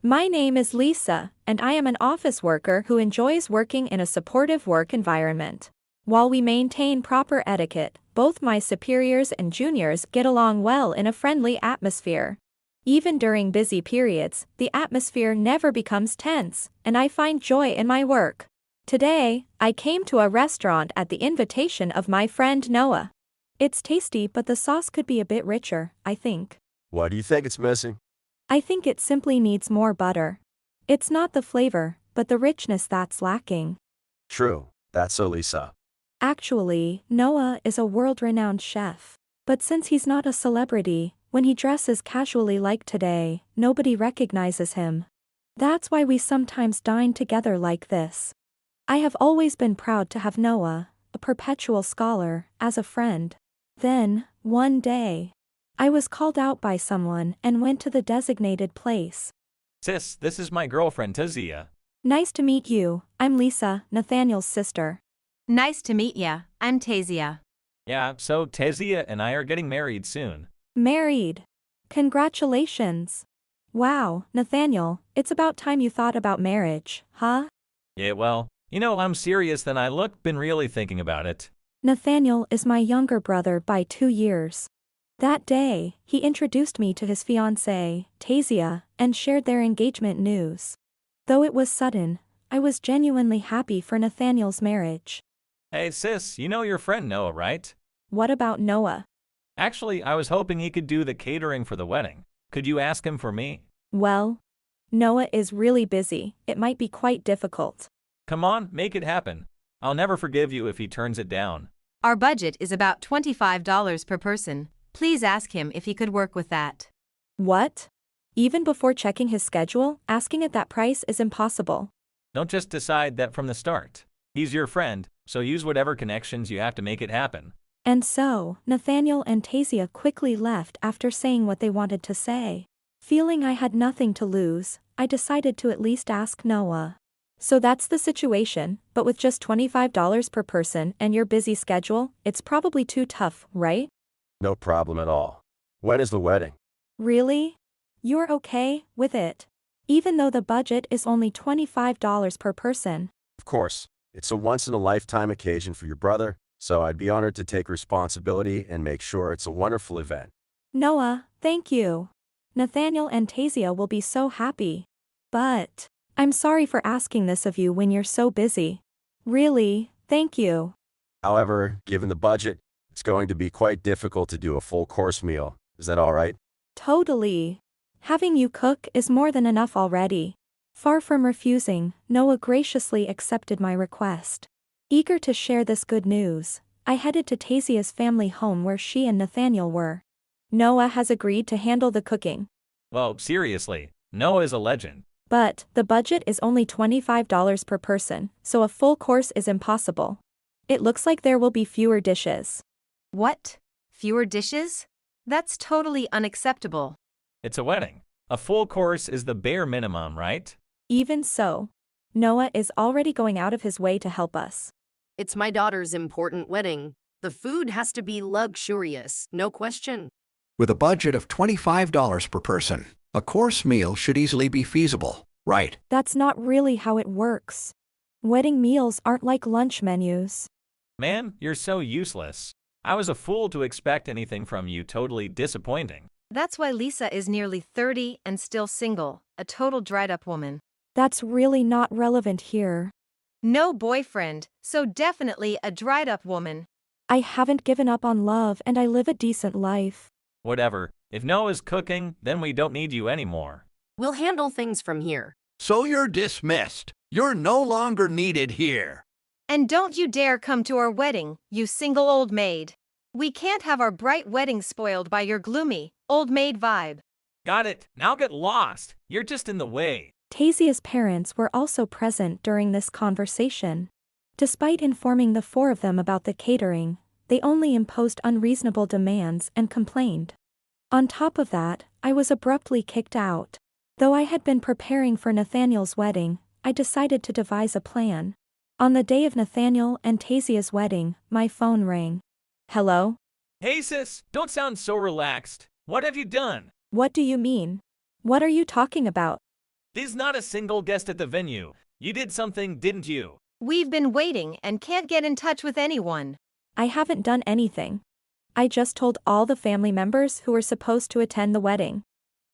My name is Lisa, and I am an office worker who enjoys working in a supportive work environment. While we maintain proper etiquette, both my superiors and juniors get along well in a friendly atmosphere. Even during busy periods, the atmosphere never becomes tense, and I find joy in my work. Today, I came to a restaurant at the invitation of my friend Noah. It's tasty, but the sauce could be a bit richer, I think. What do you think it's missing? I think it simply needs more butter. It's not the flavor, but the richness that's lacking. True, that's so Lisa. Actually, Noah is a world-renowned chef. But since he's not a celebrity, when he dresses casually like today, nobody recognizes him. That's why we sometimes dine together like this. I have always been proud to have Noah, a perpetual scholar, as a friend. Then, one day, I was called out by someone and went to the designated place. Sis, this is my girlfriend Tizia. Nice to meet you, I'm Lisa, Nathaniel's sister. Nice to meet ya. I'm Tasia. Yeah, so Tizia and I are getting married soon. Married. Congratulations. Wow, Nathaniel, it's about time you thought about marriage, huh? Yeah, well, I'm serious than I look, been really thinking about it. Nathaniel is my younger brother by 2 years. That day, he introduced me to his fiancée, Tasia, and shared their engagement news. Though it was sudden, I was genuinely happy for Nathaniel's marriage. Hey sis, you know your friend Noah, right? What about Noah? Actually, I was hoping he could do the catering for the wedding. Could you ask him for me? Well, Noah is really busy. It might be quite difficult. Come on, make it happen. I'll never forgive you if he turns it down. Our budget is about $25 per person. Please ask him if he could work with that. What? Even before checking his schedule, asking at that price is impossible. Don't just decide that from the start. He's your friend, so use whatever connections you have to make it happen. And so, Nathaniel and Tasia quickly left after saying what they wanted to say. Feeling I had nothing to lose, I decided to at least ask Noah. So that's the situation, but with just $25 per person and your busy schedule, it's probably too tough, right? No problem at all. When is the wedding? Really? You're okay with it? Even though the budget is only $25 per person. Of course, it's a once-in-a-lifetime occasion for your brother, so I'd be honored to take responsibility and make sure it's a wonderful event. Noah, thank you. Nathaniel and Tasia will be so happy. But I'm sorry for asking this of you when you're so busy. Really, thank you. However, given the budget, it's going to be quite difficult to do a full-course meal. Is that all right? Totally. Having you cook is more than enough already. Far from refusing, Noah graciously accepted my request. Eager to share this good news, I headed to Tasia's family home where she and Nathaniel were. Noah has agreed to handle the cooking. Well, seriously, Noah is a legend. But the budget is only $25 per person, so a full course is impossible. It looks like there will be fewer dishes. What? Fewer dishes? That's totally unacceptable. It's a wedding. A full course is the bare minimum, right? Even so, Noah is already going out of his way to help us. It's my daughter's important wedding. The food has to be luxurious, no question. With a budget of $25 per person, a course meal should easily be feasible, right? That's not really how it works. Wedding meals aren't like lunch menus. Man, you're so useless. I was a fool to expect anything from you. Totally disappointing. That's why Lisa is nearly 30 and still single, a total dried-up woman. That's really not relevant here. No boyfriend, so definitely a dried-up woman. I haven't given up on love and I live a decent life. Whatever. If Noah's cooking, then we don't need you anymore. We'll handle things from here. So you're dismissed. You're no longer needed here. And don't you dare come to our wedding, you single old maid. We can't have our bright wedding spoiled by your gloomy, old maid vibe. Got it. Now get lost. You're just in the way. Tasia's parents were also present during this conversation. Despite informing the four of them about the catering, they only imposed unreasonable demands and complained. On top of that, I was abruptly kicked out. Though I had been preparing for Nathaniel's wedding, I decided to devise a plan. On the day of Nathaniel and Tasia's wedding, my phone rang. Hello? Hey sis, don't sound so relaxed. What have you done? What do you mean? What are you talking about? There's not a single guest at the venue. You did something, didn't you? We've been waiting and can't get in touch with anyone. I haven't done anything. I just told all the family members who were supposed to attend the wedding.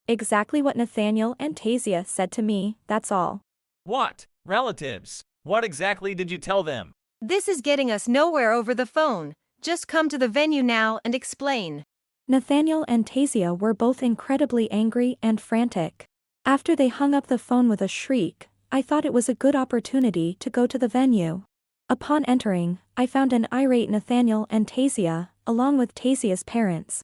Exactly what Nathaniel and Tasia said to me, that's all. What? Relatives? What exactly did you tell them? This is getting us nowhere over the phone. Just come to the venue now and explain. Nathaniel and Tasia were both incredibly angry and frantic. After they hung up the phone with a shriek, I thought it was a good opportunity to go to the venue. Upon entering, I found an irate Nathaniel and Tasia, along with Tasia's parents.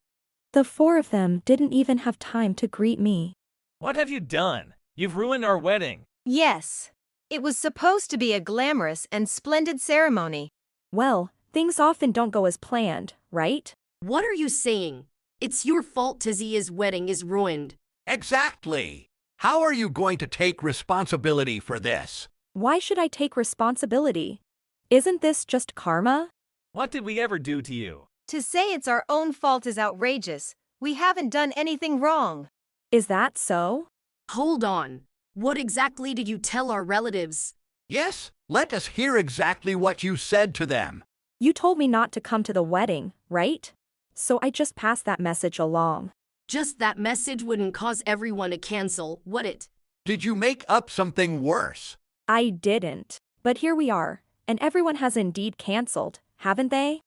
The four of them didn't even have time to greet me. What have you done? You've ruined our wedding. Yes. It was supposed to be a glamorous and splendid ceremony. Well, things often don't go as planned, right? What are you saying? It's your fault Tazia's wedding is ruined. Exactly. How are you going to take responsibility for this? Why should I take responsibility? Isn't this just karma? What did we ever do to you? To say it's our own fault is outrageous. We haven't done anything wrong. Is that so? Hold on. What exactly did you tell our relatives? Yes, let us hear exactly what you said to them. You told me not to come to the wedding, right? So I just passed that message along. Just that message wouldn't cause everyone to cancel, would it? Did you make up something worse? I didn't. But here we are, and everyone has indeed cancelled, haven't they?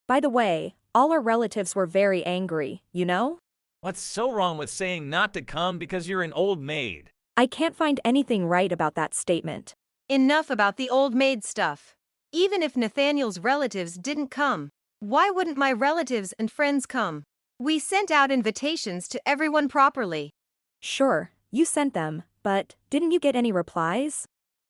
By the way, all our relatives were very angry, you know? What's so wrong with saying not to come because you're an old maid? I can't find anything right about that statement. Enough about the old maid stuff. Even if Nathaniel's relatives didn't come, why wouldn't my relatives and friends come? We sent out invitations to everyone properly. Sure, you sent them, but didn't you get any replies?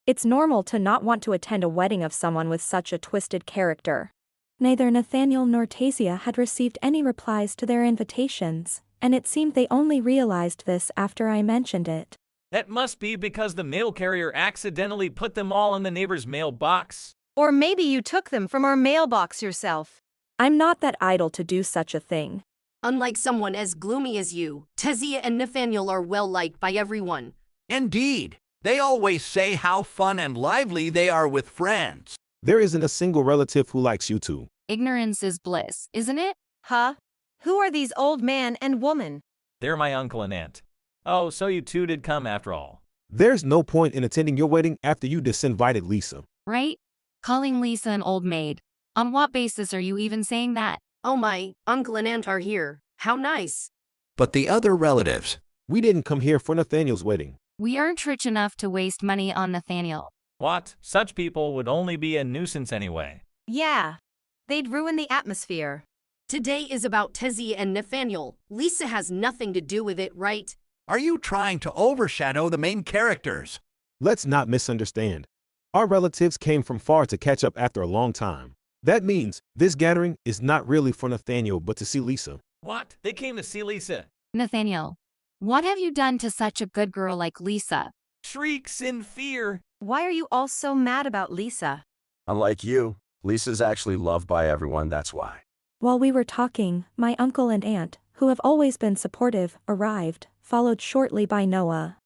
It's normal to not want to attend a wedding of someone with such a twisted character. Neither Nathaniel nor Tasia had received any replies to their invitations, and it seemed they only realized this after I mentioned it. That must be because the mail carrier accidentally put them all in the neighbor's mailbox. Or maybe you took them from our mailbox yourself. I'm not that idle to do such a thing. Unlike someone as gloomy as you, Tazia and Nathaniel are well liked by everyone. Indeed. They always say how fun and lively they are with friends. There isn't a single relative who likes you two. Ignorance is bliss, isn't it? Huh? Who are these old man and woman? They're my uncle and aunt. Oh, so you two did come after all. There's no point in attending your wedding after you disinvited Lisa. Right? Calling Lisa an old maid. On what basis are you even saying that? Oh my, uncle and aunt are here. How nice. But the other relatives, We didn't come here for Nathaniel's wedding. We aren't rich enough to waste money on Nathaniel. What? Such people would only be a nuisance anyway. Yeah. They'd ruin the atmosphere. Today is about Tazia and Nathaniel. Lisa has nothing to do with it, right? are you trying to overshadow the main characters? Let's not misunderstand. Our relatives came from far to catch up after a long time. That means this gathering is not really for Nathaniel but to see Lisa. What? They came to see Lisa. Nathaniel, what have you done to such a good girl like Lisa? Shrieks in fear. Why are you all so mad about Lisa? Unlike you, Lisa's actually loved by everyone, that's why. While we were talking, my uncle and aunt, who have always been supportive, arrived, followed shortly by Noah.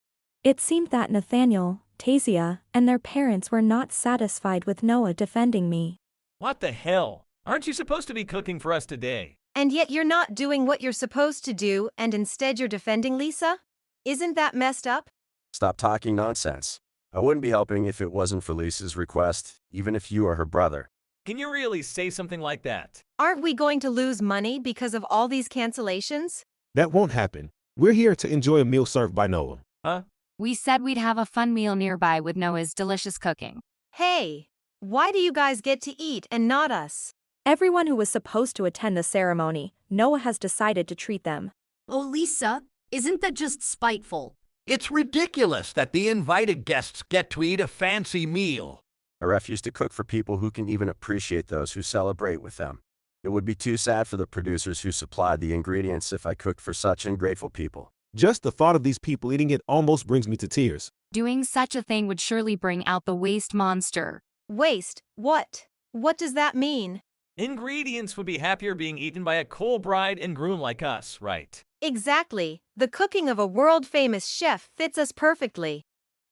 It seemed that Nathaniel, Tasia, and their parents were not satisfied with Noah defending me. What the hell? Aren't you supposed to be cooking for us today? And yet you're not doing what you're supposed to do and instead you're defending Lisa? Isn't that messed up? Stop talking nonsense. I wouldn't be helping if it wasn't for Lisa's request, even if you are her brother. Can you really say something like that? Aren't we going to lose money because of all these cancellations? That won't happen. We're here to enjoy a meal served by Noah. Huh? We said we'd have a fun meal nearby with Noah's delicious cooking. Hey, why do you guys get to eat and not us? Everyone who was supposed to attend the ceremony, Noah has decided to treat them. Oh, Lisa, isn't that just spiteful? It's ridiculous that the invited guests get to eat a fancy meal. I refuse to cook for people who can even appreciate those who celebrate with them. It would be too sad for the producers who supplied the ingredients if I cooked for such ungrateful people. Just the thought of these people eating it almost brings me to tears. Doing such a thing would surely bring out the waste monster. Waste? What? What does that mean? Ingredients would be happier being eaten by a cool bride and groom like us, right? Exactly. The cooking of a world-famous chef fits us perfectly.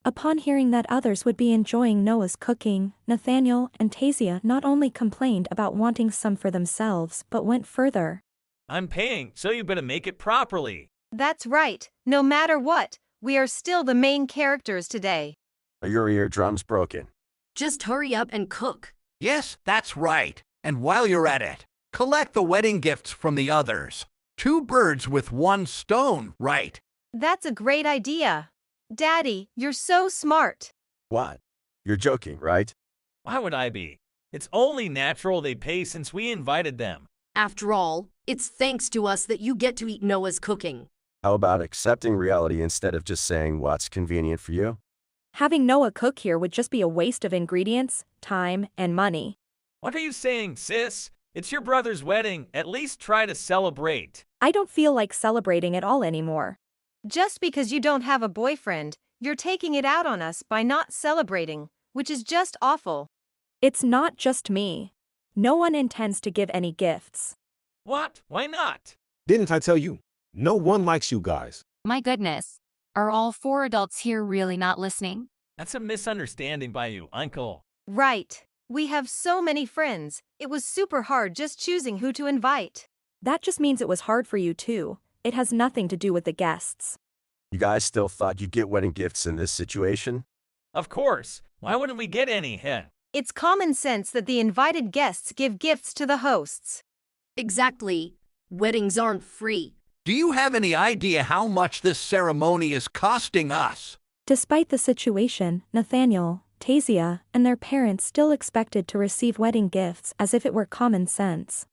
Upon hearing that others would be enjoying Noah's cooking, Nathaniel and Tasia not only complained about wanting some for themselves but went further. I'm paying, so you better make it properly. That's right. No matter what, we are still the main characters today. Are your eardrums broken? Just hurry up and cook. Yes, that's right. And while you're at it, collect the wedding gifts from the others. 2 birds with 1 stone, right? That's a great idea. Daddy, you're so smart. What? You're joking, right? Why would I be? It's only natural they pay since we invited them. After all, it's thanks to us that you get to eat Noah's cooking. How about accepting reality instead of just saying what's convenient for you? Having Noah cook here would just be a waste of ingredients, time, and money. What are you saying, sis? It's your brother's wedding. At least try to celebrate. I don't feel like celebrating at all anymore. Just because you don't have a boyfriend, you're taking it out on us by not celebrating, which is just awful. It's not just me. No one intends to give any gifts. What? Why not? Didn't I tell you? No one likes you guys. My goodness. Are all 4 adults here really not listening? That's a misunderstanding by you, Uncle. Right. We have so many friends, it was super hard just choosing who to invite. That just means it was hard for you too. It has nothing to do with the guests. You guys still thought you'd get wedding gifts in this situation? Of course. Why wouldn't we get any? It's common sense that the invited guests give gifts to the hosts. Exactly. Weddings aren't free. Do you have any idea how much this ceremony is costing us? Despite the situation, Nathaniel, Tasia, and their parents still expected to receive wedding gifts as if it were common sense.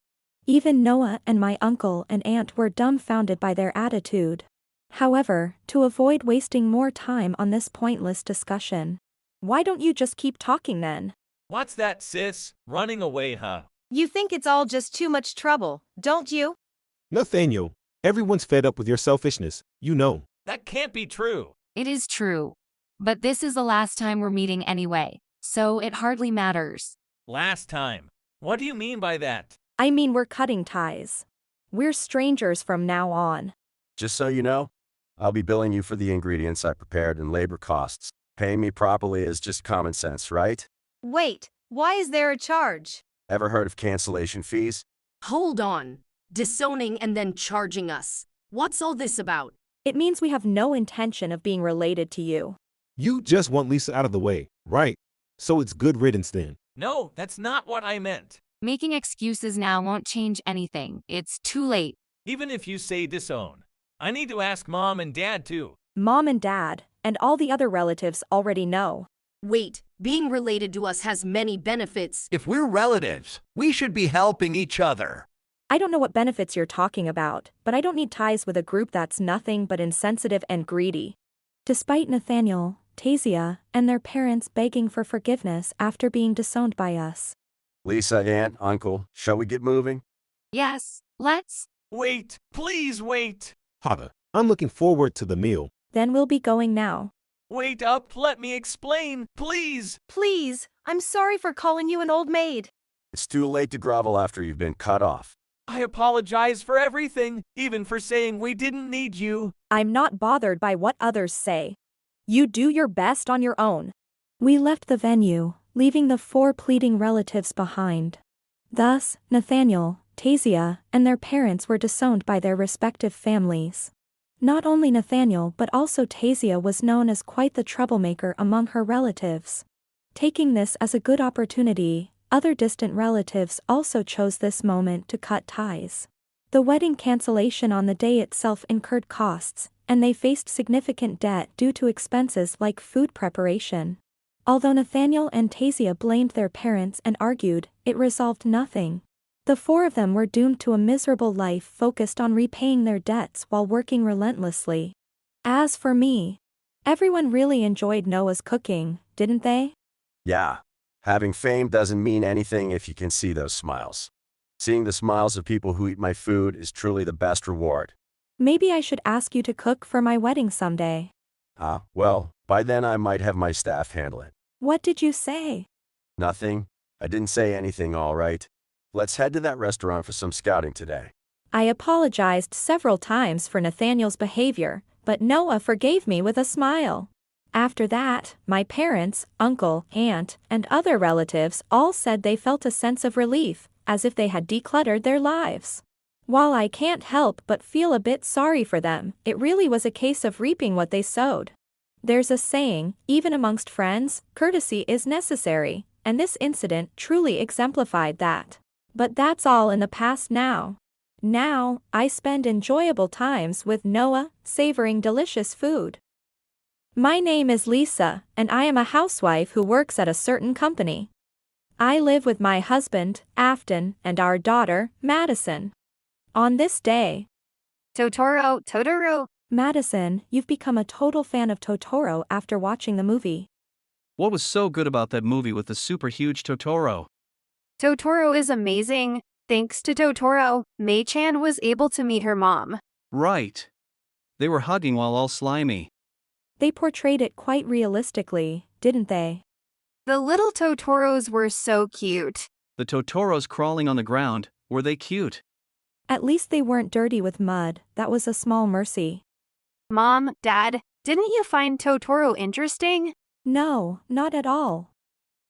Even Noah and my uncle and aunt were dumbfounded by their attitude. However, to avoid wasting more time on this pointless discussion, why don't you just keep talking then? What's that, sis? Running away, You think it's all just too much trouble, don't you? Nathaniel, everyone's fed up with your selfishness, you know. That can't be true. It is true. But this is the last time we're meeting anyway, so it hardly matters. Last time. What do you mean by that? I mean, we're cutting ties. We're strangers from now on. Just so you know, I'll be billing you for the ingredients I prepared and labor costs. Paying me properly is just common sense, right? Wait, why is there a charge? Ever heard of cancellation fees? Hold on. Disowning and then charging us. What's all this about? It means we have no intention of being related to you. You just want Lisa out of the way, right? So it's good riddance then. No, that's not what I meant. Making excuses now won't change anything. It's too late. Even if you say disown, I need to ask Mom and Dad too. Mom and Dad, and all the other relatives already know. Wait, being related to us has many benefits. If we're relatives, we should be helping each other. I don't know what benefits you're talking about, but I don't need ties with a group that's nothing but insensitive and greedy. Despite Nathaniel, Tasia, and their parents begging for forgiveness after being disowned by us. Lisa, aunt, uncle, shall we get moving? Yes, let's. Wait, please wait. Hada, I'm looking forward to the meal. Then we'll be going now. Wait up, let me explain, please. Please, I'm sorry for calling you an old maid. It's too late to grovel after you've been cut off. I apologize for everything, even for saying we didn't need you. I'm not bothered by what others say. You do your best on your own. We left the venue, leaving the 4 pleading relatives behind. Thus, Nathaniel, Tasia, and their parents were disowned by their respective families. Not only Nathaniel but also Tasia was known as quite the troublemaker among her relatives. Taking this as a good opportunity, other distant relatives also chose this moment to cut ties. The wedding cancellation on the day itself incurred costs, and they faced significant debt due to expenses like food preparation. Although Nathaniel and Tasia blamed their parents and argued, it resolved nothing. The 4 of them were doomed to a miserable life focused on repaying their debts while working relentlessly. As for me, everyone really enjoyed Noah's cooking, didn't they? Yeah. Having fame doesn't mean anything if you can see those smiles. Seeing the smiles of people who eat my food is truly the best reward. Maybe I should ask you to cook for my wedding someday. Well, by then I might have my staff handle it. What did you say? Nothing. I didn't say anything, all right. Let's head to that restaurant for some scouting today. I apologized several times for Nathaniel's behavior, but Noah forgave me with a smile. After that, my parents, uncle, aunt, and other relatives all said they felt a sense of relief, as if they had decluttered their lives. While I can't help but feel a bit sorry for them, it really was a case of reaping what they sowed. There's a saying, even amongst friends, courtesy is necessary, and this incident truly exemplified that. But that's all in the past now. Now, I spend enjoyable times with Noah, savoring delicious food. My name is Lisa, and I am a housewife who works at a certain company. I live with my husband, Afton, and our daughter, Madison. On this day, Totoro. Madison, you've become a total fan of Totoro after watching the movie. What was so good about that movie with the super huge Totoro? Totoro is amazing. Thanks to Totoro, Mei-chan was able to meet her mom. Right. They were hugging while all slimy. They portrayed it quite realistically, didn't they? The little Totoros were so cute. The Totoros crawling on the ground, were they cute? At least they weren't dirty with mud, that was a small mercy. Mom, Dad, didn't you find Totoro interesting? No, not at all.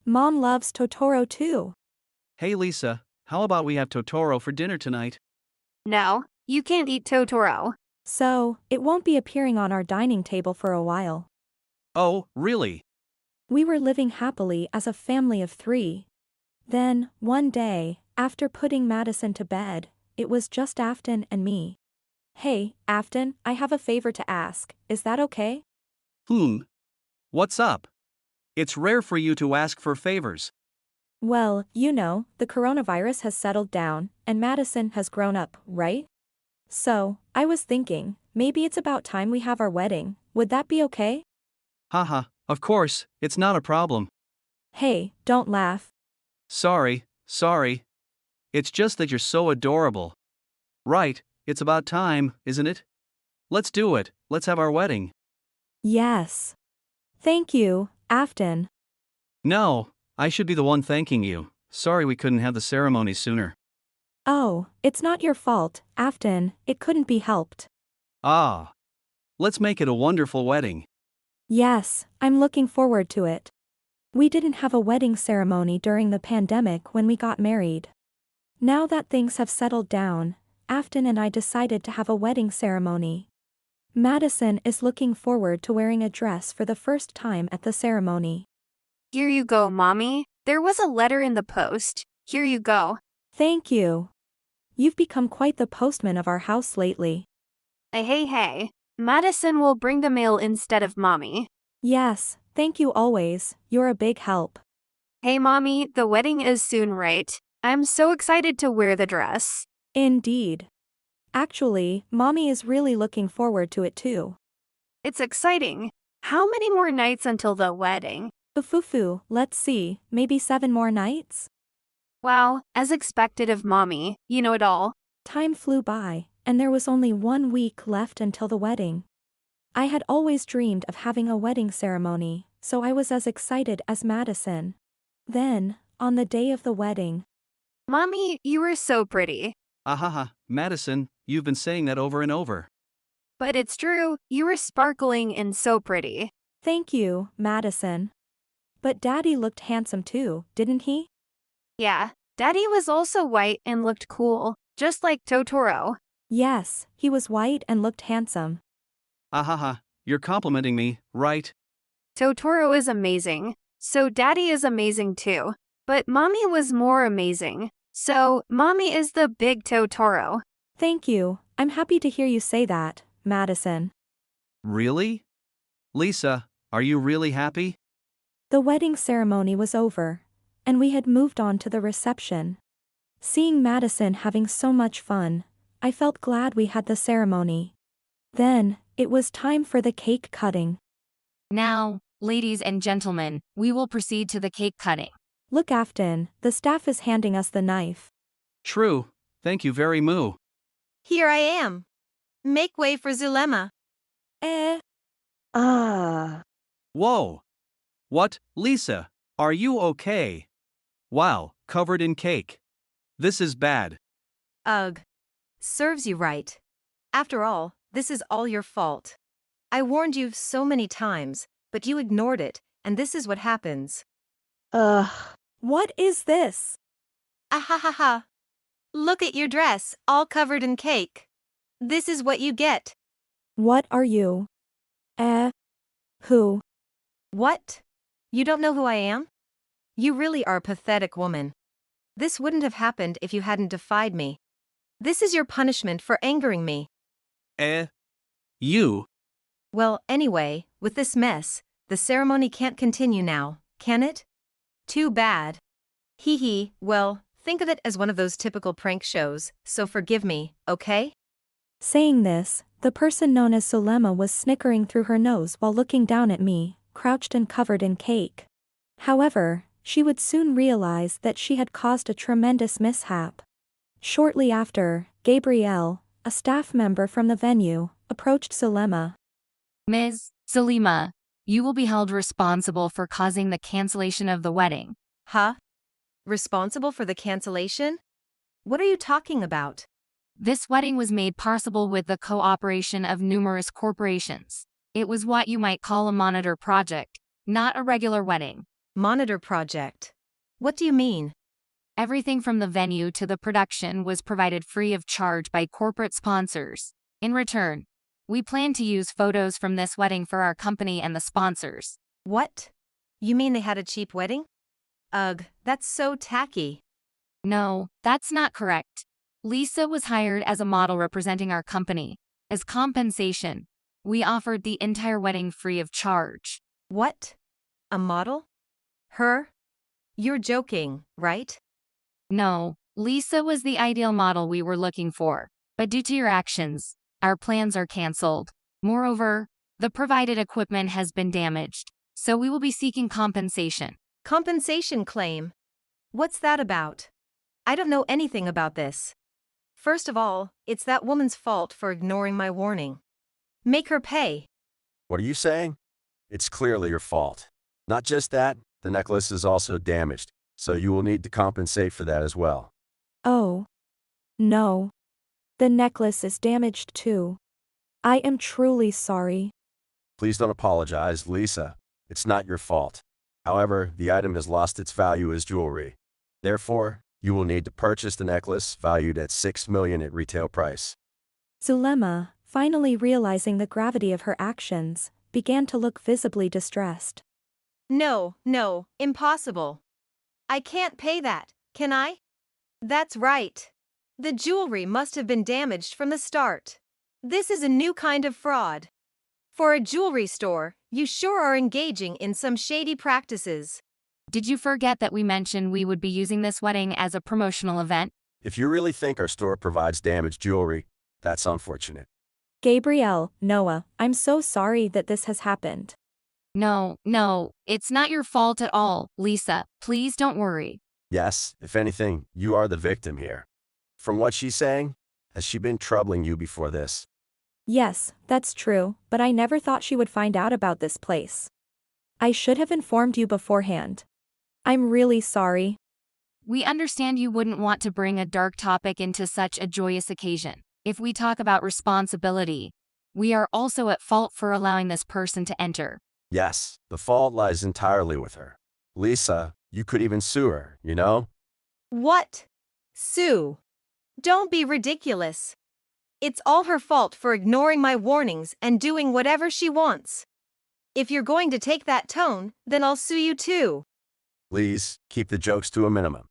Mom loves Totoro too. Hey Lisa, how about we have Totoro for dinner tonight? No, you can't eat Totoro. So, it won't be appearing on our dining table for a while. Oh, really? We were living happily as a family of 3. Then, one day, after putting Madison to bed, it was just Afton and me. Hey, Afton, I have a favor to ask, is that okay? What's up? It's rare for you to ask for favors. Well, you know, the coronavirus has settled down, and Madison has grown up, right? So, I was thinking, maybe it's about time we have our wedding, would that be okay? Haha, of course, it's not a problem. Hey, don't laugh. Sorry. It's just that you're so adorable. Right, it's about time, isn't it? Let's do it, let's have our wedding. Yes. Thank you, Afton. No, I should be the one thanking you. Sorry we couldn't have the ceremony sooner. Oh, it's not your fault, Afton, it couldn't be helped. Ah. Let's make it a wonderful wedding. Yes, I'm looking forward to it. We didn't have a wedding ceremony during the pandemic when we got married. Now that things have settled down, Afton and I decided to have a wedding ceremony. Madison is looking forward to wearing a dress for the first time at the ceremony. Here you go, Mommy. There was a letter in the post. Here you go. Thank you. You've become quite the postman of our house lately. Hey. Madison will bring the mail instead of Mommy. Yes, thank you always, you're a big help. Hey, Mommy, the wedding is soon, right? I'm so excited to wear the dress. Indeed. Actually, Mommy is really looking forward to it too. It's exciting. How many more nights until the wedding? Fufu, let's see, maybe 7 more nights? Wow, as expected of Mommy, you know it all. Time flew by, and there was only 1 week left until the wedding. I had always dreamed of having a wedding ceremony, so I was as excited as Madison. Then, on the day of the wedding, Mommy, you were so pretty. Ahaha, Madison, you've been saying that over and over. But it's true, you were sparkling and so pretty. thank you, Madison. But Daddy looked handsome too, didn't he? Yeah, Daddy was also white and looked cool, just like Totoro. Yes, he was white and looked handsome. Ahaha, you're complimenting me, right? Totoro is amazing, so Daddy is amazing too. But Mommy was more amazing, so Mommy is the big Totoro. Thank you, I'm happy to hear you say that, Madison. Really? Lisa, are you really happy? The wedding ceremony was over, and we had moved on to the reception. Seeing Madison having so much fun, I felt glad we had the ceremony. Then, it was time for the cake cutting. Now, ladies and gentlemen, we will proceed to the cake cutting. Look, Afton, the staff is handing us the knife. True, thank you very much. Here I am. Make way for Zulema. Whoa! What, Lisa, are you okay? Wow, covered in cake. This is bad. Ugh. Serves you right. After all, this is all your fault. I warned you so many times, but you ignored it, and this is what happens. Ugh. What is this? Ah ha ha ha. Look at your dress, all covered in cake. This is what you get. What are you? Who? What? You don't know who I am? You really are a pathetic woman. This wouldn't have happened if you hadn't defied me. This is your punishment for angering me. You. Well, anyway, with this mess, the ceremony can't continue now, can it? Too bad. Hee hee, well, think of it as one of those typical prank shows, so forgive me, okay? Saying this, the person known as Sulema was snickering through her nose while looking down at me, crouched and covered in cake. However, she would soon realize that she had caused a tremendous mishap. Shortly after, Gabrielle, a staff member from the venue, approached Sulema. Ms. Salima, you will be held responsible for causing the cancellation of the wedding. Huh? Responsible for the cancellation? What are you talking about? This wedding was made possible with the cooperation of numerous corporations. It was what you might call a monitor project, not a regular wedding. Monitor project? What do you mean? Everything from the venue to the production was provided free of charge by corporate sponsors. In return, we plan to use photos from this wedding for our company and the sponsors. What? You mean they had a cheap wedding? Ugh, that's so tacky. No, that's not correct. Lisa was hired as a model representing our company. As compensation, we offered the entire wedding free of charge. What? A model? Her? You're joking, right? No, Lisa was the ideal model we were looking for. But due to your actions, our plans are canceled. Moreover, the provided equipment has been damaged, so we will be seeking compensation. Compensation claim? What's that about? I don't know anything about this. First of all, it's that woman's fault for ignoring my warning. Make her pay. What are you saying? It's clearly your fault. Not just that, the necklace is also damaged, so you will need to compensate for that as well. Oh. No. The necklace is damaged too. I am truly sorry. Please don't apologize, Lisa. It's not your fault. However, the item has lost its value as jewelry. Therefore, you will need to purchase the necklace valued at $6 million at retail price. Zulema, finally realizing the gravity of her actions, began to look visibly distressed. No, impossible. I can't pay that, can I? That's right. The jewelry must have been damaged from the start. This is a new kind of fraud. For a jewelry store, you sure are engaging in some shady practices. Did you forget that we mentioned we would be using this wedding as a promotional event? If you really think our store provides damaged jewelry, that's unfortunate. Gabrielle, Noah, I'm so sorry that this has happened. No, it's not your fault at all, Lisa. Please don't worry. Yes, if anything, you are the victim here. From what she's saying, has she been troubling you before this? Yes, that's true, but I never thought she would find out about this place. I should have informed you beforehand. I'm really sorry. We understand you wouldn't want to bring a dark topic into such a joyous occasion. If we talk about responsibility, we are also at fault for allowing this person to enter. Yes, the fault lies entirely with her. Lisa, you could even sue her, you know? What? Sue? Don't be ridiculous. It's all her fault for ignoring my warnings and doing whatever she wants. If you're going to take that tone, then I'll sue you too. Please, keep the jokes to a minimum.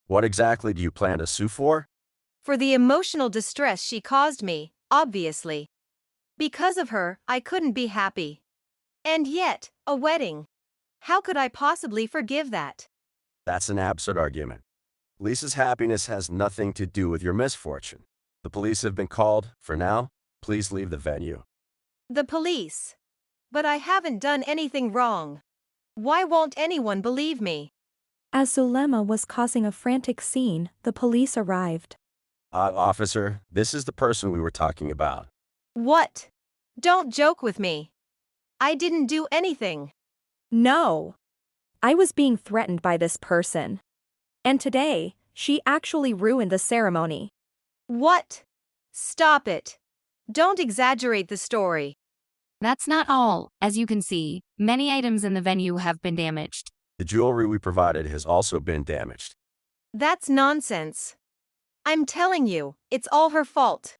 What exactly do you plan to sue for? For the emotional distress she caused me, obviously. Because of her, I couldn't be happy. And yet, a wedding. How could I possibly forgive that? That's an absurd argument. Lisa's happiness has nothing to do with your misfortune. The police have been called. For now, please leave the venue. The police. But I haven't done anything wrong. Why won't anyone believe me? As Zulema was causing a frantic scene, the police arrived. Officer, this is the person we were talking about. What? Don't joke with me. I didn't do anything. No. I was being threatened by this person. And today, she actually ruined the ceremony. What? Stop it. Don't exaggerate the story. That's not all. As you can see, many items in the venue have been damaged. The jewelry we provided has also been damaged. That's nonsense. I'm telling you, it's all her fault.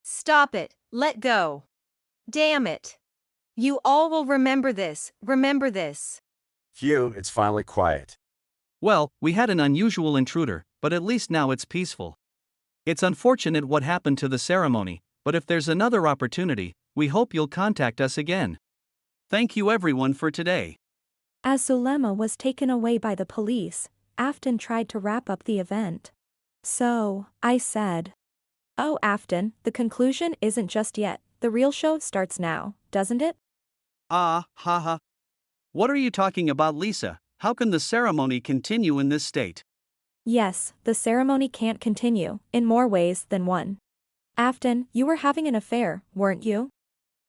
Stop it, let go. Damn it. You all will remember this, remember this. Phew, it's finally quiet. Well, we had an unusual intruder, but at least now it's peaceful. It's unfortunate what happened to the ceremony, but if there's another opportunity, we hope you'll contact us again. Thank you everyone for today. As Zulema was taken away by the police, Afton tried to wrap up the event. So, I said, "Oh, Afton, the conclusion isn't just yet. The real show starts now, doesn't it?" Haha. What are you talking about, Lisa? How can the ceremony continue in this state? Yes, the ceremony can't continue, in more ways than one. Afton, you were having an affair, weren't you?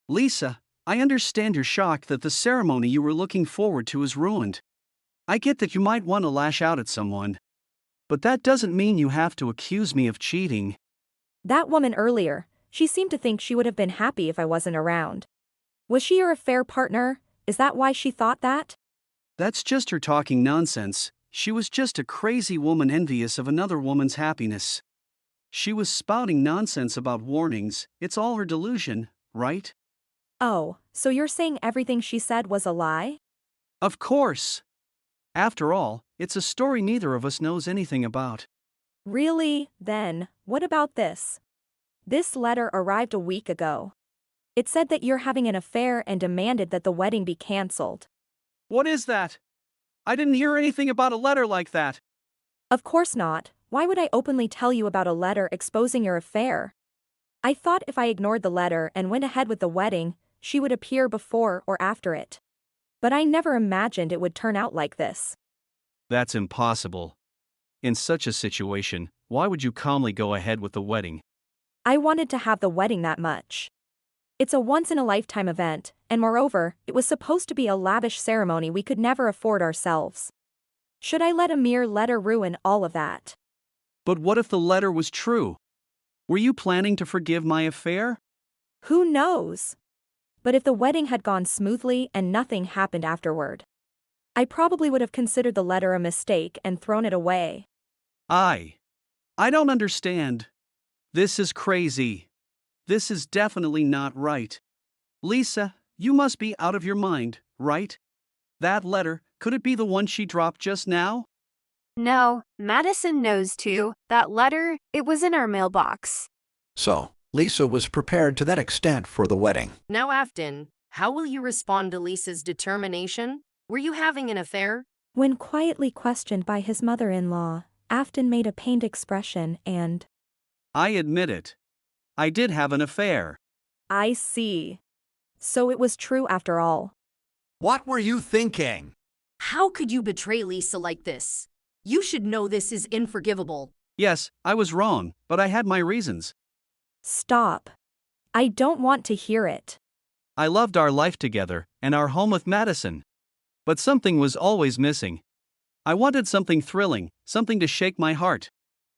Lisa, I understand your shock that the ceremony you were looking forward to is ruined. I get that you might want to lash out at someone. But that doesn't mean you have to accuse me of cheating. That woman earlier, she seemed to think she would have been happy if I wasn't around. Was she your affair partner? Is that why she thought that? That's just her talking nonsense. She was just a crazy woman envious of another woman's happiness. She was spouting nonsense about warnings. It's all her delusion, right? Oh, so you're saying everything she said was a lie? Of course. After all, it's a story neither of us knows anything about. Really? Then, what about this? This letter arrived a week ago. It said that you're having an affair and demanded that the wedding be cancelled. What is that? I didn't hear anything about a letter like that. Of course not. Why would I openly tell you about a letter exposing your affair? I thought if I ignored the letter and went ahead with the wedding, she would appear before or after it. But I never imagined it would turn out like this. That's impossible. In such a situation, why would you calmly go ahead with the wedding? I wanted to have the wedding that much. It's a once-in-a-lifetime event, and moreover, it was supposed to be a lavish ceremony we could never afford ourselves. Should I let a mere letter ruin all of that? But what if the letter was true? Were you planning to forgive my affair? Who knows? But if the wedding had gone smoothly and nothing happened afterward, I probably would have considered the letter a mistake and thrown it away. I don't understand. This is crazy. This is definitely not right. Lisa, you must be out of your mind, right? That letter, could it be the one she dropped just now? No, Madison knows too. That letter, it was in our mailbox. So, Lisa was prepared to that extent for the wedding. Now, Afton, how will you respond to Lisa's determination? Were you having an affair? When quietly questioned by his mother-in-law, Afton made a pained expression and, I admit it. I did have an affair. "I see. So it was true after all." What were you thinking? How could you betray Lisa like this? You should know this is unforgivable. Yes, I was wrong, but I had my reasons. Stop. I don't want to hear it. I loved our life together and our home with Madison. But something was always missing. I wanted something thrilling, something to shake my heart.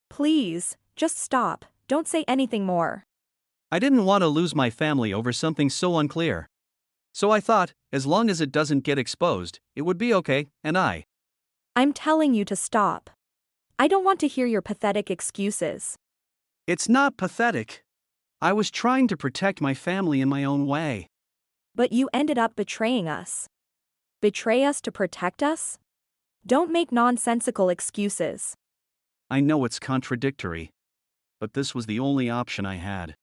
Please, just stop. Don't say anything more. I didn't want to lose my family over something so unclear. So I thought, as long as it doesn't get exposed, it would be okay, and I'm telling you to stop. I don't want to hear your pathetic excuses. It's not pathetic. I was trying to protect my family in my own way. But you ended up betraying us. Betray us to protect us? Don't make nonsensical excuses. I know it's contradictory. But this was the only option I had.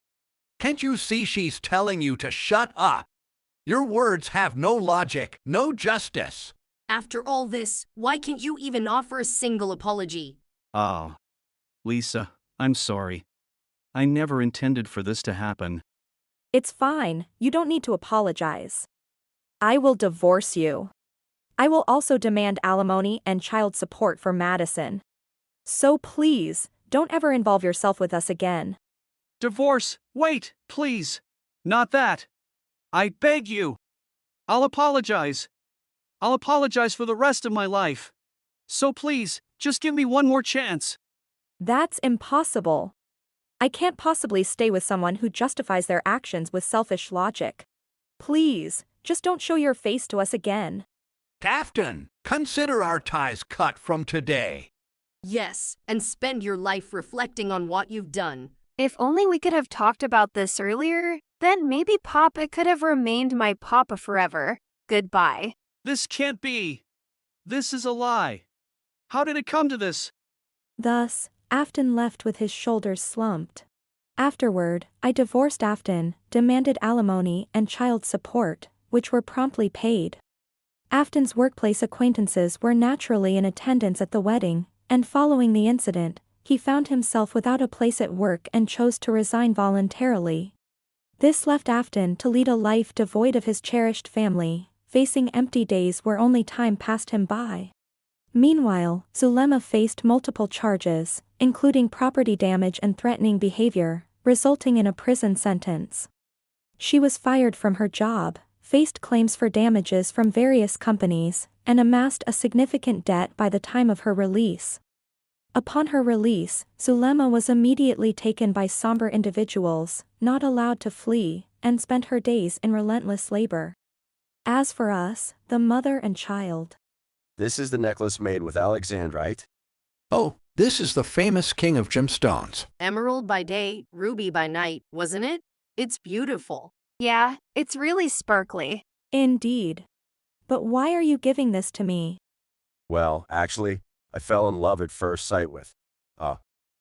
Can't you see she's telling you to shut up? Your words have no logic, no justice. After all this, why can't you even offer a single apology? Oh. Lisa, I'm sorry. I never intended for this to happen. It's fine, you don't need to apologize. I will divorce you. I will also demand alimony and child support for Madison. So please, don't ever involve yourself with us again. Divorce? Wait, please. Not that. I beg you. I'll apologize. I'll apologize for the rest of my life. So please, just give me one more chance. That's impossible. I can't possibly stay with someone who justifies their actions with selfish logic. Please, just don't show your face to us again. Afton, consider our ties cut from today. Yes, and spend your life reflecting on what you've done. If only we could have talked about this earlier, then maybe Papa could have remained my Papa forever. Goodbye. This can't be. This is a lie. How did it come to this? Thus, Afton left with his shoulders slumped. Afterward, I divorced Afton, demanded alimony and child support, which were promptly paid. Afton's workplace acquaintances were naturally in attendance at the wedding, and following the incident, he found himself without a place at work and chose to resign voluntarily. This left Afton to lead a life devoid of his cherished family, facing empty days where only time passed him by. Meanwhile, Zulema faced multiple charges, including property damage and threatening behavior, resulting in a prison sentence. She was fired from her job, faced claims for damages from various companies, and amassed a significant debt by the time of her release. Upon her release, Zulema was immediately taken by somber individuals, not allowed to flee, and spent her days in relentless labor. As for us, the mother and child. This is the necklace made with alexandrite. Oh, this is the famous king of gemstones. Emerald by day, ruby by night, wasn't it? It's beautiful. Yeah, it's really sparkly. Indeed. But why are you giving this to me? Well, actually, I fell in love at first sight with.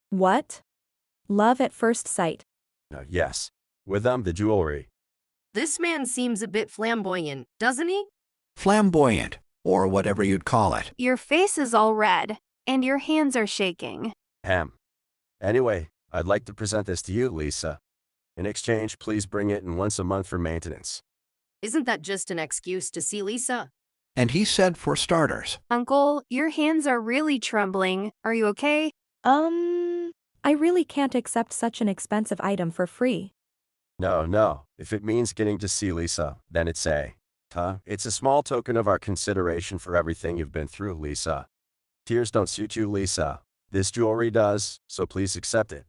What? Love at first sight. Yes. With the jewelry. This man seems a bit flamboyant, doesn't he? Flamboyant, or whatever you'd call it. Your face is all red, and your hands are shaking. Anyway, I'd like to present this to you, Lisa. In exchange, please bring it in once a month for maintenance. Isn't that just an excuse to see Lisa? And he said for starters. Uncle, your hands are really trembling. Are you okay? I really can't accept such an expensive item for free. No. If it means getting to see Lisa, then it's a small token of our consideration for everything you've been through, Lisa. Tears don't suit you, Lisa. This jewelry does, so please accept it.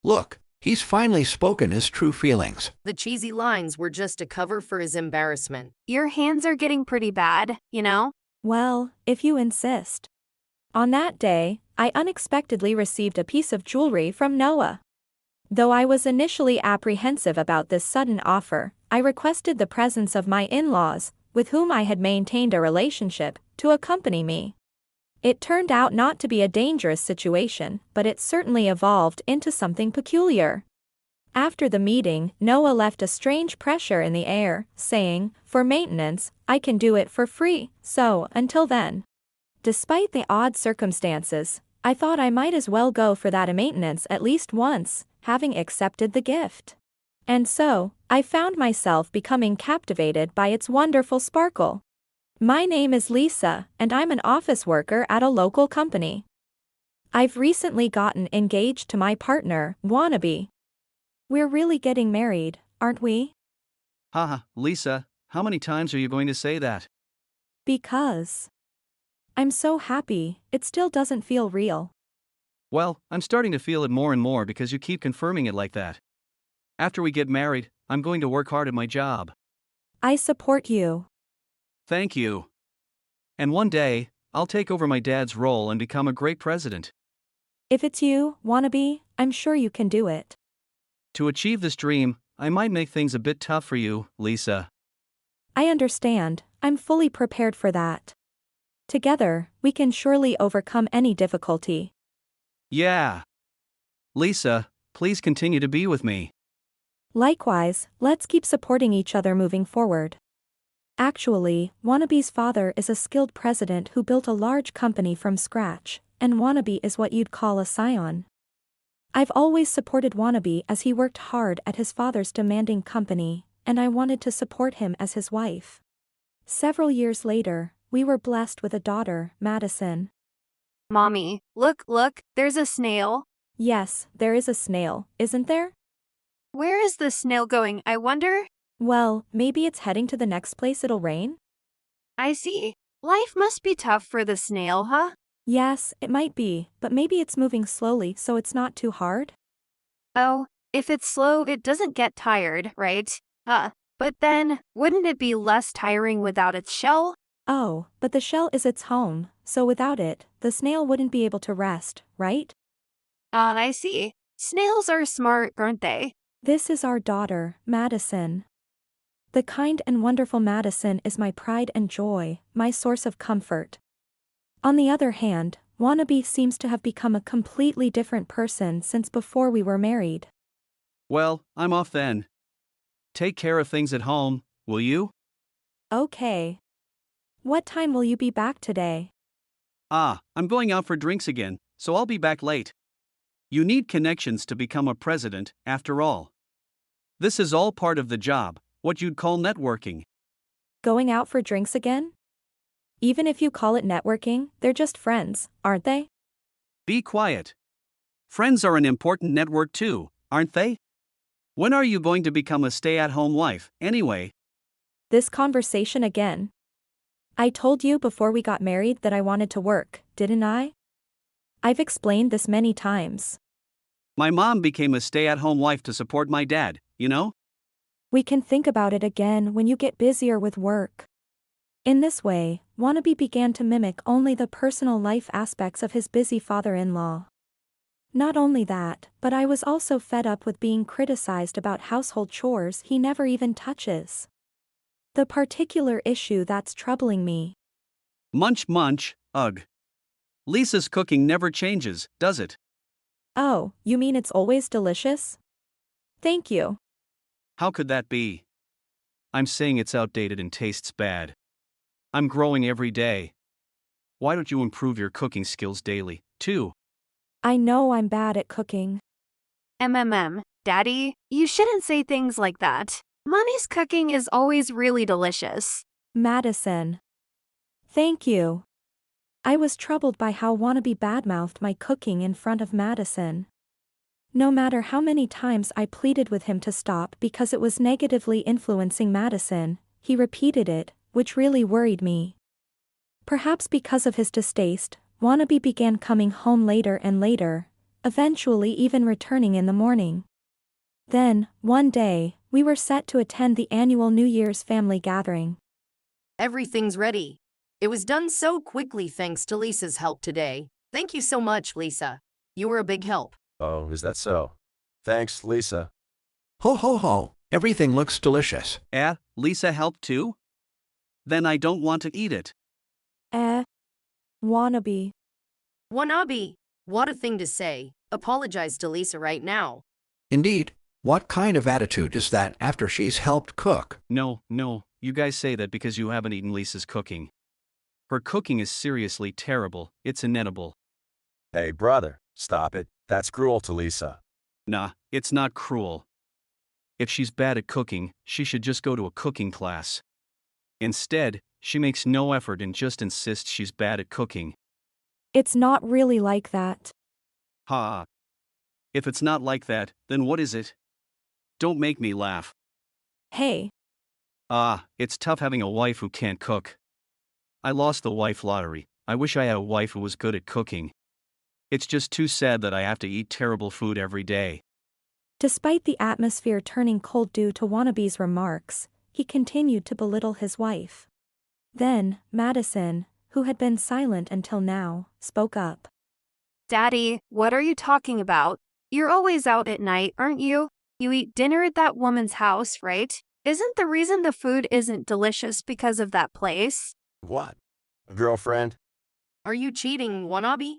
Look, he's finally spoken his true feelings. The cheesy lines were just a cover for his embarrassment. Your hands are getting pretty bad, you know? Well, if you insist. On that day, I unexpectedly received a piece of jewelry from Noah. Though I was initially apprehensive about this sudden offer, I requested the presence of my in-laws, with whom I had maintained a relationship, to accompany me. It turned out not to be a dangerous situation, but it certainly evolved into something peculiar. After the meeting, Noah left a strange pressure in the air, saying, "For maintenance, I can do it for free, so, until then." Despite the odd circumstances, I thought I might as well go for that maintenance at least once, having accepted the gift. And so, I found myself becoming captivated by its wonderful sparkle. My name is Lisa, and I'm an office worker at a local company. I've recently gotten engaged to my partner, Wannabe. We're really getting married, aren't we? Haha, Lisa, how many times are you going to say that? Because I'm so happy, it still doesn't feel real. Well, I'm starting to feel it more and more because you keep confirming it like that. After we get married, I'm going to work hard at my job. I support you. Thank you. And one day, I'll take over my dad's role and become a great president. If it's you, Wannabe, I'm sure you can do it. To achieve this dream, I might make things a bit tough for you, Lisa. I understand, I'm fully prepared for that. Together, we can surely overcome any difficulty. Yeah. Lisa, please continue to be with me. Likewise, let's keep supporting each other moving forward. Actually, Wannabe's father is a skilled president who built a large company from scratch, and Wannabe is what you'd call a scion. I've always supported Wannabe as he worked hard at his father's demanding company, and I wanted to support him as his wife. Several years later, we were blessed with a daughter, Madison. Mommy, look, there's a snail. Yes, there is a snail, isn't there? Where is the snail going, I wonder? Well, maybe it's heading to the next place it'll rain? I see. Life must be tough for the snail, huh? Yes, it might be, but maybe it's moving slowly so it's not too hard? Oh, if it's slow, it doesn't get tired, right? But then, wouldn't it be less tiring without its shell? Oh, but the shell is its home, so without it, the snail wouldn't be able to rest, right? Ah, I see. Snails are smart, aren't they? This is our daughter, Madison. The kind and wonderful Madison is my pride and joy, my source of comfort. On the other hand, Wannabe seems to have become a completely different person since before we were married. Well, I'm off then. Take care of things at home, will you? Okay. What time will you be back today? I'm going out for drinks again, so I'll be back late. You need connections to become a president, after all. This is all part of the job, what you'd call networking. Going out for drinks again? Even if you call it networking, they're just friends, aren't they? Be quiet. Friends are an important network too, aren't they? When are you going to become a stay-at-home wife, anyway? This conversation again. I told you before we got married that I wanted to work, didn't I? I've explained this many times. My mom became a stay-at-home wife to support my dad, you know? We can think about it again when you get busier with work. In this way, Wannabe began to mimic only the personal life aspects of his busy father-in-law. Not only that, but I was also fed up with being criticized about household chores he never even touches. The particular issue that's troubling me. Munch munch, ugh. Lisa's cooking never changes, does it? Oh, you mean it's always delicious? Thank you. How could that be? I'm saying it's outdated and tastes bad. I'm growing every day. Why don't you improve your cooking skills daily, too? I know I'm bad at cooking. Daddy, you shouldn't say things like that. Mommy's cooking is always really delicious. Madison. Thank you. I was troubled by how Wannabe badmouthed my cooking in front of Madison. No matter how many times I pleaded with him to stop because it was negatively influencing Madison, he repeated it, which really worried me. Perhaps because of his distaste, Wannabe began coming home later and later, eventually even returning in the morning. Then, one day, we were set to attend the annual New Year's family gathering. Everything's ready. It was done so quickly thanks to Lisa's help today. Thank you so much, Lisa. You were a big help. Oh, is that so? Thanks, Lisa. Ho ho ho, everything looks delicious. Lisa helped too? Then I don't want to eat it. Wannabe. Wanabe, what a thing to say. Apologize to Lisa right now. Indeed, what kind of attitude is that after she's helped cook? No, you guys say that because you haven't eaten Lisa's cooking. Her cooking is seriously terrible, it's inedible. Hey, brother, stop it. That's cruel to Lisa. Nah, it's not cruel. If she's bad at cooking, she should just go to a cooking class. Instead, she makes no effort and just insists she's bad at cooking. It's not really like that. Ha. If it's not like that, then what is it? Don't make me laugh. Hey. It's tough having a wife who can't cook. I lost the wife lottery. I wish I had a wife who was good at cooking. It's just too sad that I have to eat terrible food every day. Despite the atmosphere turning cold due to Wannabe's remarks, he continued to belittle his wife. Then, Madison, who had been silent until now, spoke up. Daddy, what are you talking about? You're always out at night, aren't you? You eat dinner at that woman's house, right? Isn't the reason the food isn't delicious because of that place? What? A girlfriend? Are you cheating, Wanabe?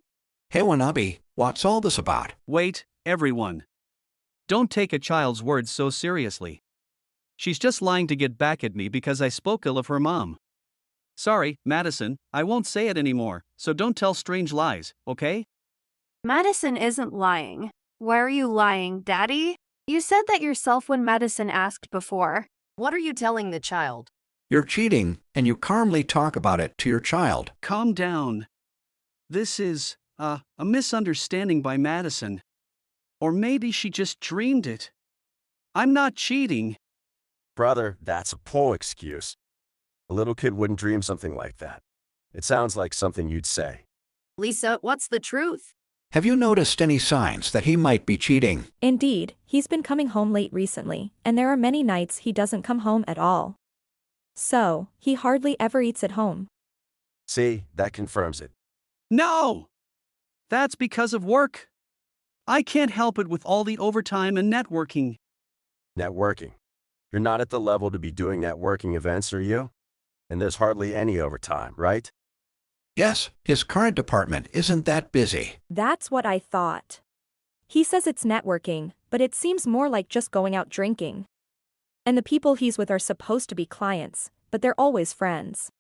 Hey Wanabe, what's all this about? Wait, everyone. Don't take a child's words so seriously. She's just lying to get back at me because I spoke ill of her mom. Sorry, Madison, I won't say it anymore, so don't tell strange lies, okay? Madison isn't lying. Why are you lying, Daddy? You said that yourself when Madison asked before. What are you telling the child? You're cheating, and you calmly talk about it to your child. Calm down. This is, a misunderstanding by Madison. Or maybe she just dreamed it. I'm not cheating. Brother, that's a poor excuse. A little kid wouldn't dream something like that. It sounds like something you'd say. Lisa, what's the truth? Have you noticed any signs that he might be cheating? Indeed, he's been coming home late recently, and there are many nights he doesn't come home at all. So, he hardly ever eats at home. See, that confirms it. No! That's because of work. I can't help it with all the overtime and networking. Networking. You're not at the level to be doing networking events, are you? And there's hardly any overtime, right? Yes, his current department isn't that busy. That's what I thought. He says it's networking, but it seems more like just going out drinking. And the people he's with are supposed to be clients, but they're always friends.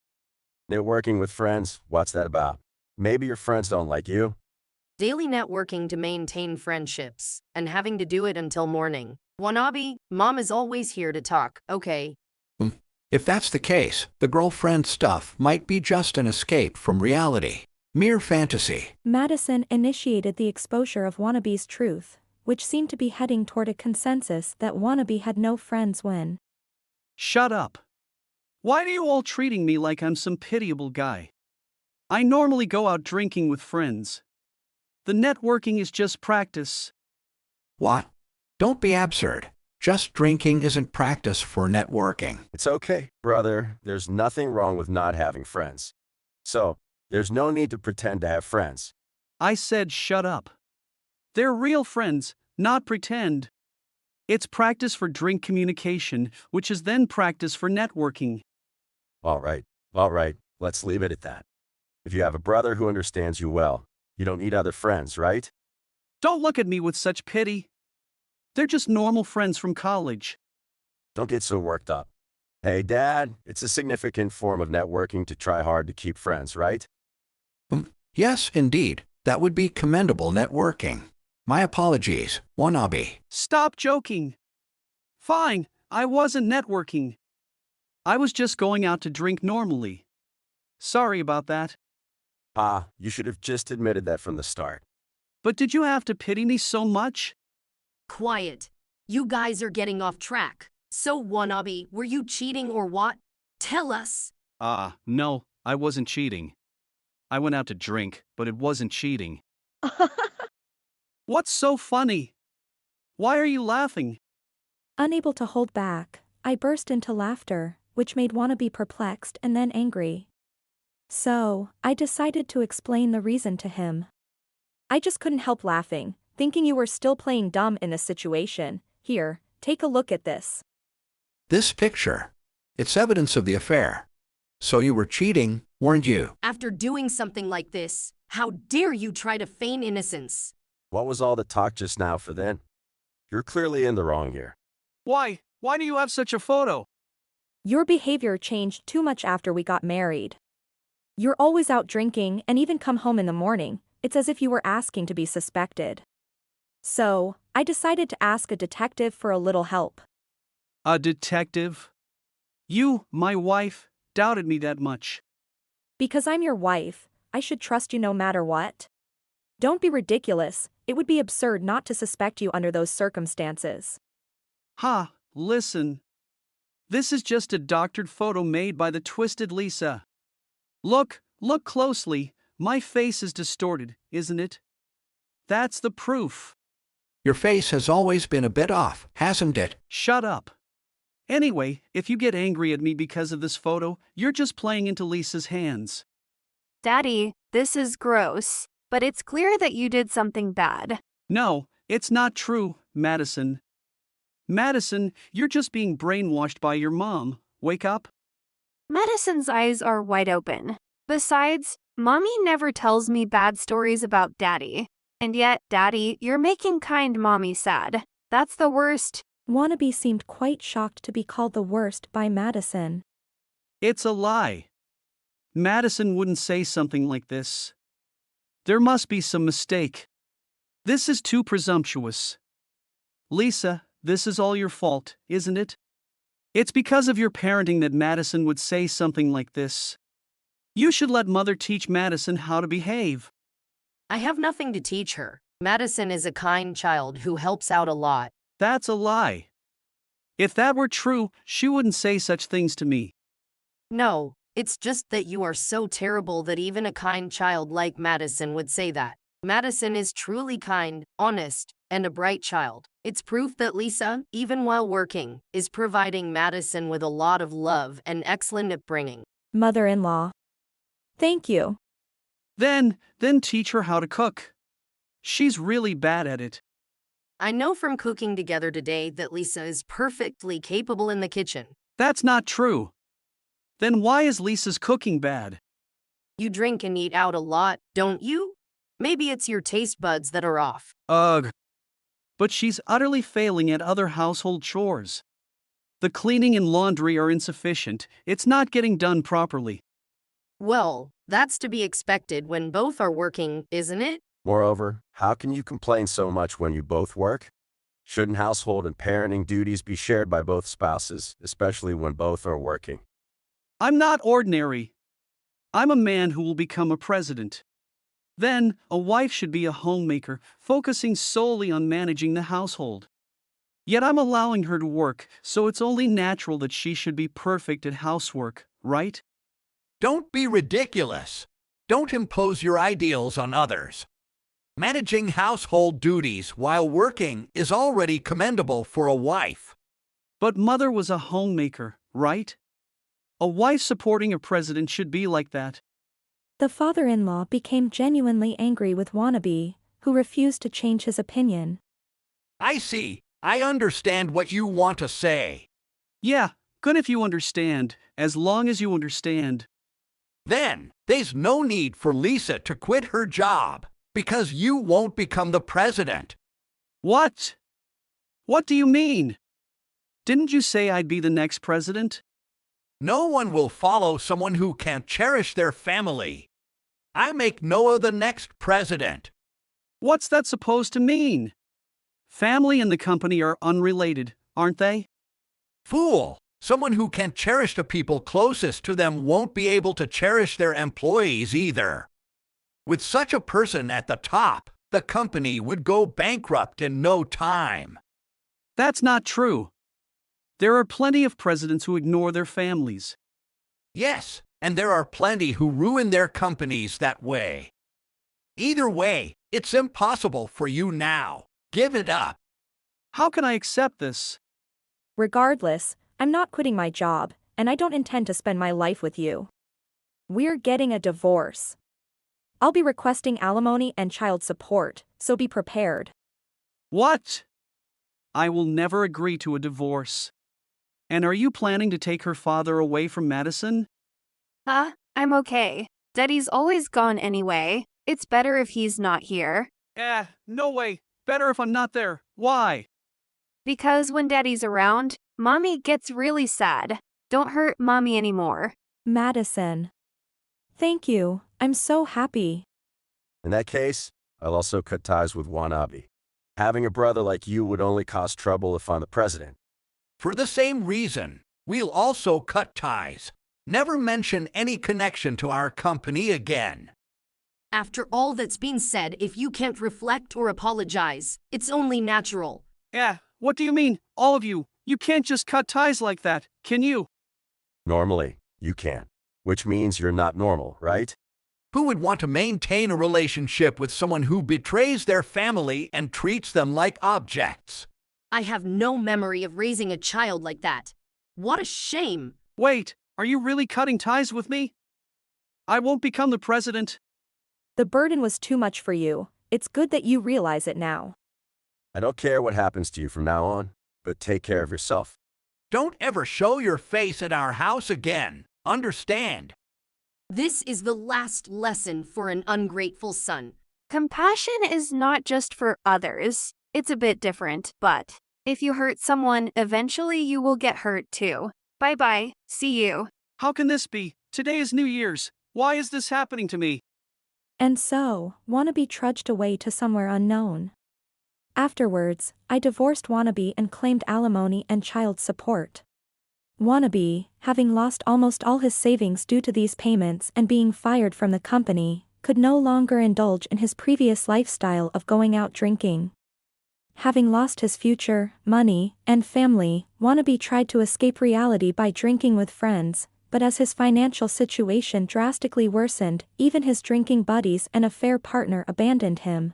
Networking with friends, what's that about? Maybe your friends don't like you? Daily networking to maintain friendships, and having to do it until morning. Wannabe, mom is always here to talk, okay? If that's the case, the girlfriend stuff might be just an escape from reality. Mere fantasy. Madison initiated the exposure of Wannabe's truth, which seemed to be heading toward a consensus that Wannabe had no friends when. Shut up. Why are you all treating me like I'm some pitiable guy? I normally go out drinking with friends. The networking is just practice. What? Don't be absurd. Just drinking isn't practice for networking. It's okay, brother. There's nothing wrong with not having friends. So, there's no need to pretend to have friends. I said shut up. They're real friends, not pretend. It's practice for drink communication, which is then practice for networking. All right, let's leave it at that. If you have a brother who understands you well, you don't need other friends, right? Don't look at me with such pity. They're just normal friends from college. Don't get so worked up. Hey, Dad, it's a significant form of networking to try hard to keep friends, right? Yes, indeed. That would be commendable networking. My apologies, Wannabe. Stop joking. Fine, I wasn't networking. I was just going out to drink normally. Sorry about that. You should have just admitted that from the start. But did you have to pity me so much? Quiet. You guys are getting off track. So, Wannabe, were you cheating or what? Tell us. No, I wasn't cheating. I went out to drink, but it wasn't cheating. What's so funny? Why are you laughing? Unable to hold back, I burst into laughter, which made Wannabe perplexed and then angry. So, I decided to explain the reason to him. I just couldn't help laughing, thinking you were still playing dumb in this situation. Here, take a look at this. This picture. It's evidence of the affair. So you were cheating, weren't you? After doing something like this, how dare you try to feign innocence? What was all the talk just now for then? You're clearly in the wrong here. Why? Why do you have such a photo? Your behavior changed too much after we got married. You're always out drinking and even come home in the morning. It's as if you were asking to be suspected. So, I decided to ask a detective for a little help. A detective? You, my wife, doubted me that much. Because I'm your wife, I should trust you no matter what. Don't be ridiculous, it would be absurd not to suspect you under those circumstances. Listen. This is just a doctored photo made by the twisted Lisa. Look closely, my face is distorted, isn't it? That's the proof. Your face has always been a bit off, hasn't it? Shut up. Anyway, if you get angry at me because of this photo, you're just playing into Lisa's hands. Daddy, this is gross, but it's clear that you did something bad. No, it's not true, Madison. Madison, you're just being brainwashed by your mom. Wake up. Madison's eyes are wide open. Besides, Mommy never tells me bad stories about Daddy. And yet, Daddy, you're making kind Mommy sad. That's the worst. Wannabe seemed quite shocked to be called the worst by Madison. It's a lie. Madison wouldn't say something like this. There must be some mistake. This is too presumptuous. Lisa, this is all your fault, isn't it? It's because of your parenting that Madison would say something like this. You should let Mother teach Madison how to behave. I have nothing to teach her. Madison is a kind child who helps out a lot. That's a lie. If that were true, she wouldn't say such things to me. No, it's just that you are so terrible that even a kind child like Madison would say that. Madison is truly kind, honest, and a bright child. It's proof that Lisa, even while working, is providing Madison with a lot of love and excellent upbringing. Mother-in-law. Thank you. Then teach her how to cook. She's really bad at it. I know from cooking together today that Lisa is perfectly capable in the kitchen. That's not true. Then why is Lisa's cooking bad? You drink and eat out a lot, don't you? Maybe it's your taste buds that are off. Ugh. But she's utterly failing at other household chores. The cleaning and laundry are insufficient. It's not getting done properly. Well, that's to be expected when both are working, isn't it? Moreover, how can you complain so much when you both work? Shouldn't household and parenting duties be shared by both spouses, especially when both are working? I'm not ordinary. I'm a man who will become a president. Then, a wife should be a homemaker, focusing solely on managing the household. Yet I'm allowing her to work, so it's only natural that she should be perfect at housework, right? Don't be ridiculous. Don't impose your ideals on others. Managing household duties while working is already commendable for a wife. But Mother was a homemaker, right? A wife supporting a president should be like that. The father-in-law became genuinely angry with Wannabe, who refused to change his opinion. I see. I understand what you want to say. Yeah, good if you understand, as long as you understand. Then, there's no need for Lisa to quit her job, because you won't become the president. What? What do you mean? Didn't you say I'd be the next president? No one will follow someone who can't cherish their family. I make Noah the next president. What's that supposed to mean? Family and the company are unrelated, aren't they? Fool! Someone who can't cherish the people closest to them won't be able to cherish their employees either. With such a person at the top, the company would go bankrupt in no time. That's not true. There are plenty of presidents who ignore their families. Yes, and there are plenty who ruin their companies that way. Either way, it's impossible for you now. Give it up. How can I accept this? Regardless, I'm not quitting my job, and I don't intend to spend my life with you. We're getting a divorce. I'll be requesting alimony and child support, so be prepared. What? I will never agree to a divorce. And are you planning to take her father away from Madison? I'm okay. Daddy's always gone anyway. It's better if he's not here. No way. Better if I'm not there. Why? Because when Daddy's around, Mommy gets really sad. Don't hurt Mommy anymore. Madison. Thank you, I'm so happy. In that case, I'll also cut ties with Wannabe. Having a brother like you would only cause trouble if I'm the president. For the same reason, we'll also cut ties. Never mention any connection to our company again. After all that's been said, if you can't reflect or apologize, it's only natural. What do you mean, all of you? You can't just cut ties like that, can you? Normally, you can. Which means you're not normal, right? Who would want to maintain a relationship with someone who betrays their family and treats them like objects? I have no memory of raising a child like that. What a shame. Wait, are you really cutting ties with me? I won't become the president. The burden was too much for you. It's good that you realize it now. I don't care what happens to you from now on, but take care of yourself. Don't ever show your face at our house again. Understand? This is the last lesson for an ungrateful son. Compassion is not just for others. It's a bit different, but if you hurt someone, eventually you will get hurt too. Bye-bye. See you. How can this be? Today is New Year's. Why is this happening to me? And so, Wannabe trudged away to somewhere unknown. Afterwards, I divorced Wannabe and claimed alimony and child support. Wannabe, having lost almost all his savings due to these payments and being fired from the company, could no longer indulge in his previous lifestyle of going out drinking. Having lost his future, money, and family, Wannabe tried to escape reality by drinking with friends, but as his financial situation drastically worsened, even his drinking buddies and affair partner abandoned him.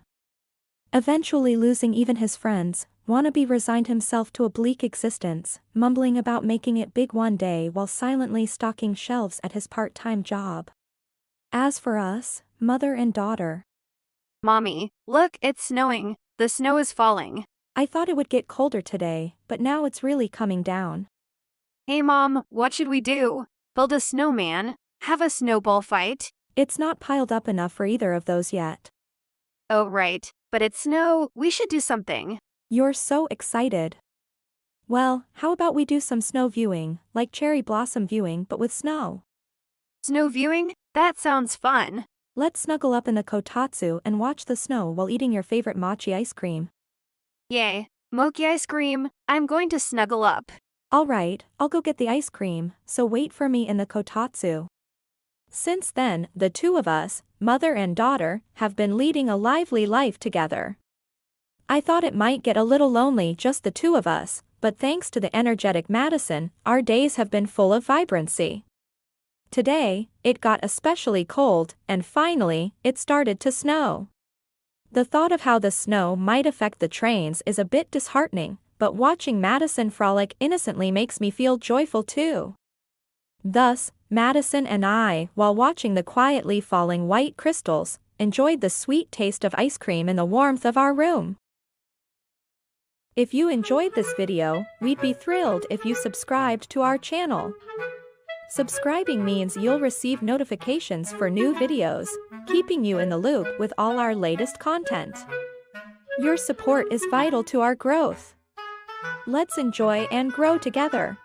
Eventually losing even his friends, Wannabe resigned himself to a bleak existence, mumbling about making it big one day while silently stocking shelves at his part-time job. As for us, mother and daughter, Mommy, look, it's snowing. The snow is falling. I thought it would get colder today, but now it's really coming down. Hey Mom, what should we do? Build a snowman? Have a snowball fight? It's not piled up enough for either of those yet. Oh right, but it's snow, we should do something. You're so excited. Well, how about we do some snow viewing, like cherry blossom viewing but with snow? Snow viewing? That sounds fun. Let's snuggle up in the kotatsu and watch the snow while eating your favorite mochi ice cream. Yay. Mochi ice cream, I'm going to snuggle up. Alright, I'll go get the ice cream, so wait for me in the kotatsu. Since then, the two of us, mother and daughter, have been leading a lively life together. I thought it might get a little lonely just the two of us, but thanks to the energetic Madison, our days have been full of vibrancy. Today, it got especially cold, and finally, it started to snow. The thought of how the snow might affect the trains is a bit disheartening, but watching Madison frolic innocently makes me feel joyful too. Thus, Madison and I, while watching the quietly falling white crystals, enjoyed the sweet taste of ice cream in the warmth of our room. If you enjoyed this video, we'd be thrilled if you subscribed to our channel. Subscribing means you'll receive notifications for new videos, keeping you in the loop with all our latest content. Your support is vital to our growth. Let's enjoy and grow together.